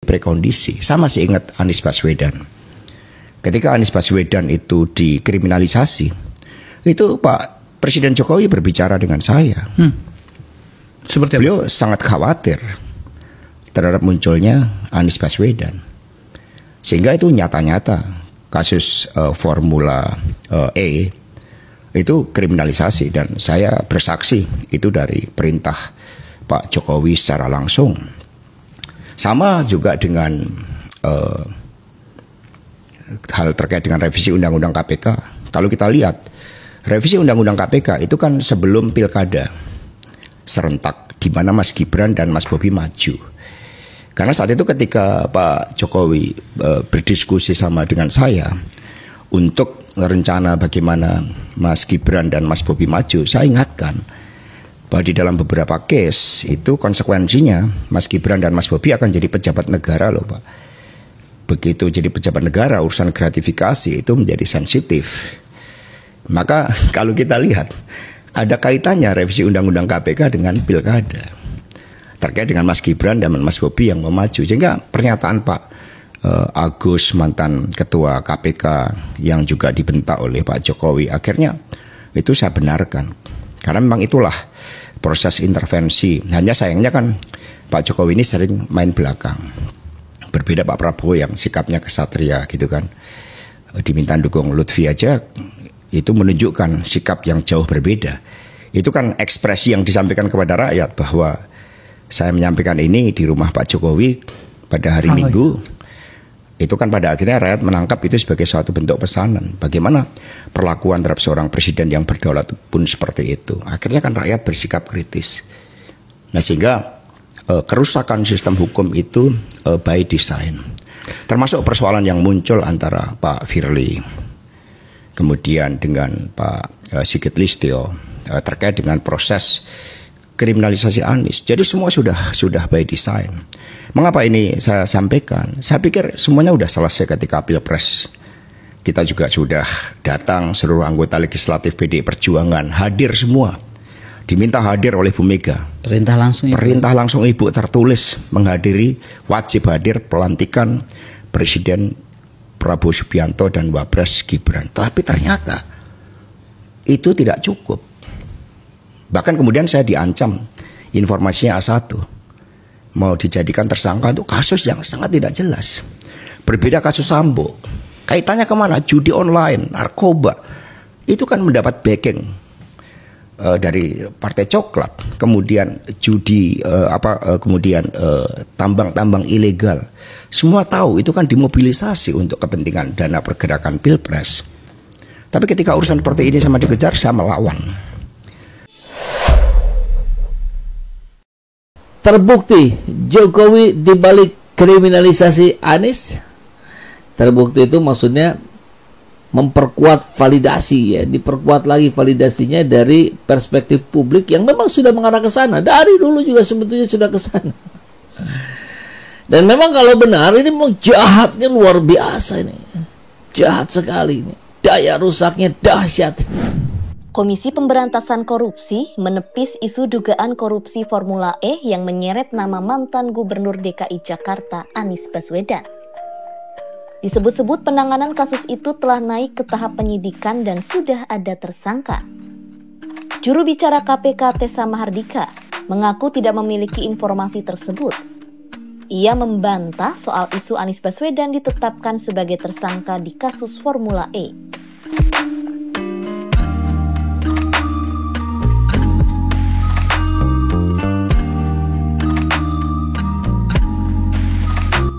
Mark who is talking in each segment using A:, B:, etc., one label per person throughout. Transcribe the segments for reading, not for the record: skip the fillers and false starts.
A: Prekondisi. Saya masih ingat Anies Baswedan. Ketika Anies Baswedan itu dikriminalisasi, itu Pak Presiden Jokowi berbicara dengan saya.
B: Seperti apa?
A: Beliau sangat khawatir terhadap munculnya Anies Baswedan. Sehingga itu nyata-nyata kasus Formula E itu kriminalisasi, dan saya bersaksi itu dari perintah Pak Jokowi secara langsung. Sama juga dengan hal terkait dengan revisi Undang-Undang KPK. Kalau kita lihat, revisi Undang-Undang KPK itu kan sebelum pilkada serentak, di mana Mas Gibran dan Mas Bobi maju. Karena saat itu ketika Pak Jokowi berdiskusi sama dengan saya untuk rencana bagaimana Mas Gibran dan Mas Bobi maju, saya ingatkan bahwa di dalam beberapa case itu konsekuensinya Mas Gibran dan Mas Bobi akan jadi pejabat negara loh Pak. Begitu jadi pejabat negara, urusan gratifikasi itu menjadi sensitif. Maka kalau kita lihat, ada kaitannya revisi Undang-Undang KPK dengan pilkada terkait dengan Mas Gibran dan Mas Bobi yang memaju. Sehingga pernyataan Pak Agus, mantan ketua KPK yang juga dibentak oleh Pak Jokowi, akhirnya itu saya benarkan. Karena memang itulah proses intervensi. Hanya sayangnya kan Pak Jokowi ini sering main belakang. Berbeda Pak Prabowo yang sikapnya kesatria gitu kan. Diminta dukung Lutfi aja itu menunjukkan sikap yang jauh berbeda. Itu kan ekspresi yang disampaikan kepada rakyat bahwa saya menyampaikan ini di rumah Pak Jokowi pada hari Minggu. Itu kan pada akhirnya rakyat menangkap itu sebagai suatu bentuk pesanan. Bagaimana perlakuan terhadap seorang presiden yang berdaulat pun seperti itu. Akhirnya kan rakyat bersikap kritis. Nah sehingga kerusakan sistem hukum itu by design. Termasuk persoalan yang muncul antara Pak Firly kemudian dengan Pak Sigit Listio terkait dengan proses kriminalisasi Anies. Jadi semua sudah by design. Mengapa ini saya sampaikan? Saya pikir semuanya sudah selesai ketika Pilpres. Kita juga sudah datang, seluruh anggota legislatif PDI Perjuangan hadir semua. Diminta hadir oleh Bu Mega.
B: Perintah langsung Ibu.
A: Perintah langsung Ibu tertulis menghadiri, wajib hadir pelantikan Presiden Prabowo Subianto dan Wapres Gibran. Tapi ternyata itu tidak cukup. Bahkan kemudian saya diancam informasinya A1. Mau dijadikan tersangka untuk kasus yang sangat tidak jelas. Berbeda kasus Sambo. Kaitannya kemana? Judi online, narkoba. Itu kan mendapat backing dari Partai Coklat. Kemudian judi, kemudian tambang-tambang ilegal. Semua tahu itu kan dimobilisasi untuk kepentingan dana pergerakan Pilpres. Tapi ketika urusan seperti ini sama dikejar, saya melawan.
C: Terbukti Jokowi dibalik kriminalisasi Anies. Terbukti itu maksudnya memperkuat validasi ya, diperkuat lagi validasinya dari perspektif publik yang memang sudah mengarah ke sana. Dari dulu juga sebetulnya sudah ke sana. Dan memang kalau benar ini memang jahatnya luar biasa ini. Jahat sekali ini. Daya rusaknya dahsyat.
D: Komisi Pemberantasan Korupsi menepis isu dugaan korupsi Formula E yang menyeret nama mantan Gubernur DKI Jakarta Anies Baswedan. Disebut-sebut penanganan kasus itu telah naik ke tahap penyidikan dan sudah ada tersangka. Juru bicara KPK Tessa Mahardika mengaku tidak memiliki informasi tersebut. Ia membantah soal isu Anies Baswedan ditetapkan sebagai tersangka di kasus Formula E.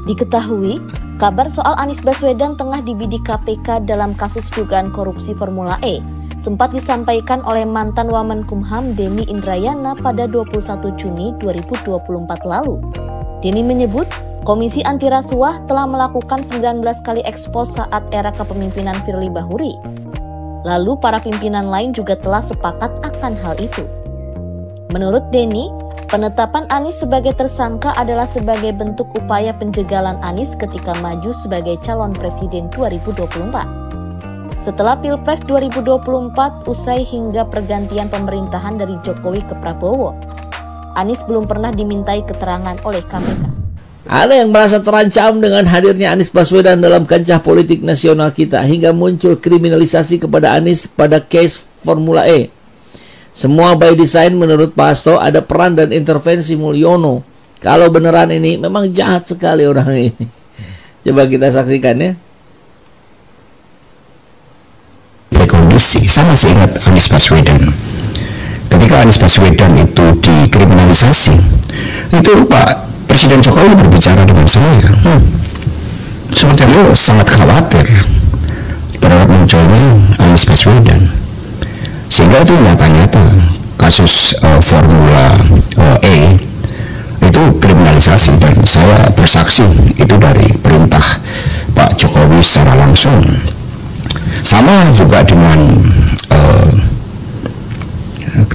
D: Diketahui, kabar soal Anies Baswedan tengah dibidik KPK dalam kasus dugaan korupsi Formula E sempat disampaikan oleh mantan Wamenkumham Denny Indrayana pada 21 Juni 2024 lalu. Denny menyebut, Komisi Anti Rasuah telah melakukan 19 kali ekspos saat era kepemimpinan Firly Bahuri. Lalu para pimpinan lain juga telah sepakat akan hal itu. Menurut Denny, penetapan Anies sebagai tersangka adalah sebagai bentuk upaya penjegalan Anies ketika maju sebagai calon presiden 2024. Setelah Pilpres 2024 usai hingga pergantian pemerintahan dari Jokowi ke Prabowo, Anies belum pernah dimintai keterangan oleh KPK.
C: Ada yang merasa terancam dengan hadirnya Anies Baswedan dalam kancah politik nasional kita hingga muncul kriminalisasi kepada Anies pada case Formula E. Semua by design menurut Pak Hasto, ada peran dan intervensi Mulyono. Kalau beneran ini memang jahat sekali orang ini. Coba kita saksikan ya.
A: Kondisi, saya masih ingat Anies Baswedan. Ketika Anies Baswedan itu dikriminalisasi, itu Pak Presiden Jokowi berbicara dengan saya. Seperti itu sangat khawatir terhadap munculnya Anies Baswedan. Sehingga itu nyata-nyata kasus Formula E itu kriminalisasi, dan saya bersaksi itu dari perintah Pak Jokowi secara langsung. Sama juga dengan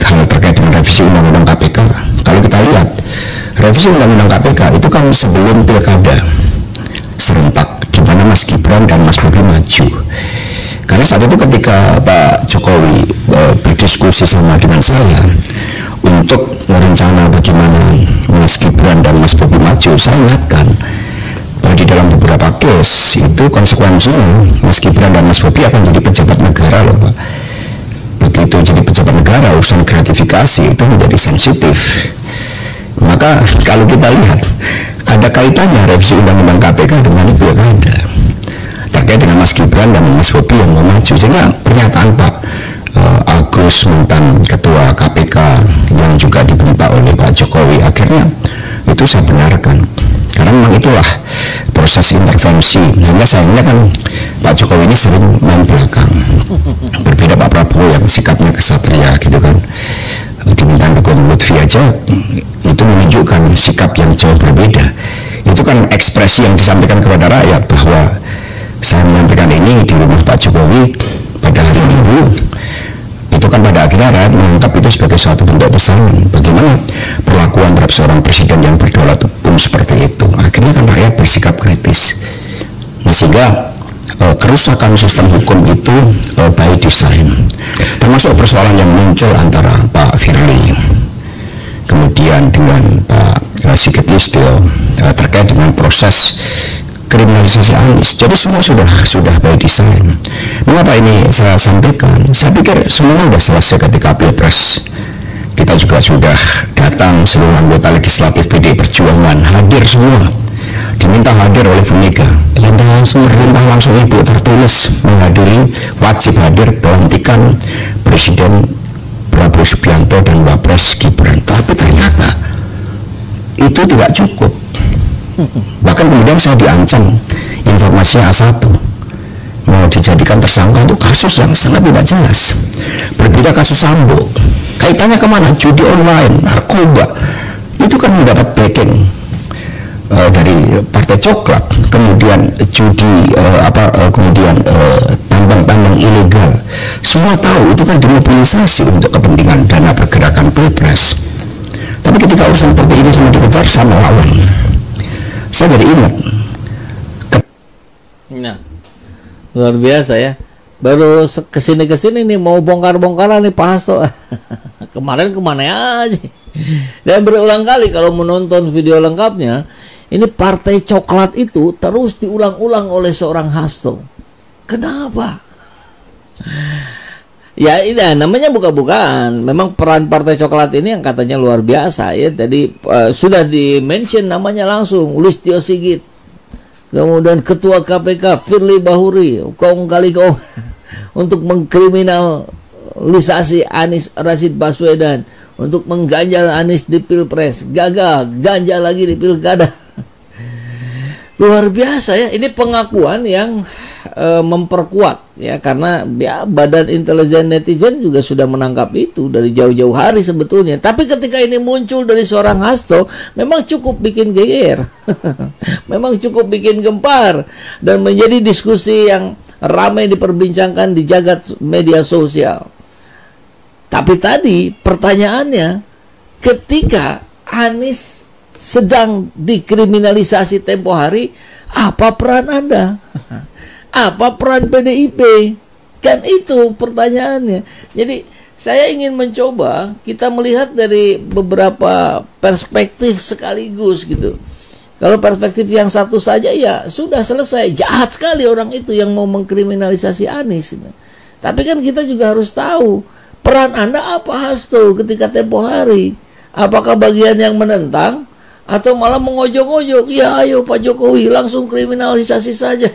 A: hal terkait dengan revisi Undang-Undang KPK. Kalau kita lihat revisi Undang-Undang KPK itu kan sebelum pilkada serentak di mana Mas Gibran dan Mas Bobi maju. Karena saat itu ketika Pak Jokowi berdiskusi sama dengan saya untuk rencana bagaimana Mas Gibran dan Mas Bobi maju, saya ingatkan bahwa di dalam beberapa case itu konsekuensinya Mas Gibran dan Mas Bobi akan jadi pejabat negara loh Pak. Begitu jadi pejabat negara, urusan gratifikasi itu menjadi sensitif. Maka kalau kita lihat ada kaitannya revisi Undang-Undang KPK dengan pilkada terkait dengan Mas Gibran dan Mas Bobi yang mau maju. Sehingga pernyataan Pak Agus, mantan ketua KPK yang juga dibentak oleh Pak Jokowi, akhirnya itu saya benarkan, karena memang itulah proses intervensi. Hingga sayangnya kan Pak Jokowi ini sering main belakang, berbeda Pak Prabowo yang sikapnya kesatria gitu kan. Diminta dukung Lutfi aja itu menunjukkan sikap yang jauh berbeda. Itu kan ekspresi yang disampaikan kepada rakyat bahwa saya menyampaikan ini di rumah Pak Jokowi pada hari Minggu. Itu kan pada akhirnya rakyat menangkap itu sebagai suatu bentuk pesanan. Bagaimana perlakuan terhadap seorang presiden yang berdaulat pun seperti itu. Akhirnya kan rakyat bersikap kritis. Nah, sehingga kerusakan sistem hukum itu by design, termasuk persoalan yang muncul antara Pak Firly kemudian dengan Pak Sigit Listio terkait dengan proses kriminalisasi Anies. Jadi semua sudah by design. Mengapa ini saya sampaikan? Saya pikir semuanya sudah selesai ketika Pilpres. Kita juga sudah datang, seluruh anggota legislatif PDI Perjuangan hadir semua, diminta hadir oleh Bu Mega. Perintah langsung Ibu tertulis menghadiri, wajib hadir pelantikan Presiden Prabowo Subianto dan Wapres Gibran. Tapi ternyata itu tidak cukup. Bahkan kemudian saya diancam informasinya A1 mau dijadikan tersangka untuk kasus yang sangat tidak jelas. Berbeda kasus Sambo, kaitannya kemana? Judi online, narkoba. Itu kan mendapat backing dari Partai Coklat, kemudian judi kemudian tambang-tambang ilegal. Semua tahu itu kan dimobilisasi untuk kepentingan dana pergerakan Pilpres. Tapi ketika urusan seperti ini semua dikejar, saya melawan. Saya jadi ingat.
C: Nah, luar biasa ya. Baru kesini nih mau bongkar-bongkaran nih Pak Hasto. Kemarin kemana aja. Dan berulang kali kalau menonton video lengkapnya, ini Partai Coklat itu terus diulang-ulang oleh seorang Hasto. Kenapa? Ya ini namanya buka-bukaan. Memang peran Partai Coklat ini yang katanya luar biasa ya. Tadi sudah di-mention namanya langsung, Listio Sigit. Kemudian Ketua KPK Firly Bahuri, kong kali kong untuk mengkriminalisasi Anies Rashid Baswedan, untuk mengganjal Anies di Pilpres, gagal, ganjal lagi di Pilkada. Luar biasa ya. Ini pengakuan yang memperkuat ya, karena ya badan intelijen netizen juga sudah menangkap itu dari jauh-jauh hari sebetulnya. Tapi ketika ini muncul dari seorang Hasto, memang cukup bikin geger. Memang cukup bikin gempar dan menjadi diskusi yang ramai diperbincangkan di jagat media sosial. Tapi tadi pertanyaannya, ketika Anies sedang dikriminalisasi tempo hari, apa peran Anda? Apa peran PDIP? Kan itu pertanyaannya. Jadi saya ingin mencoba kita melihat dari beberapa perspektif sekaligus gitu. Kalau perspektif yang satu saja ya sudah selesai. Jahat sekali orang itu yang mau mengkriminalisasi Anies. Tapi kan kita juga harus tahu peran Anda apa, Hasto, ketika tempo hari. Apakah bagian yang menentang atau malah mengojok-ojok? Ya ayo Pak Jokowi langsung kriminalisasi saja.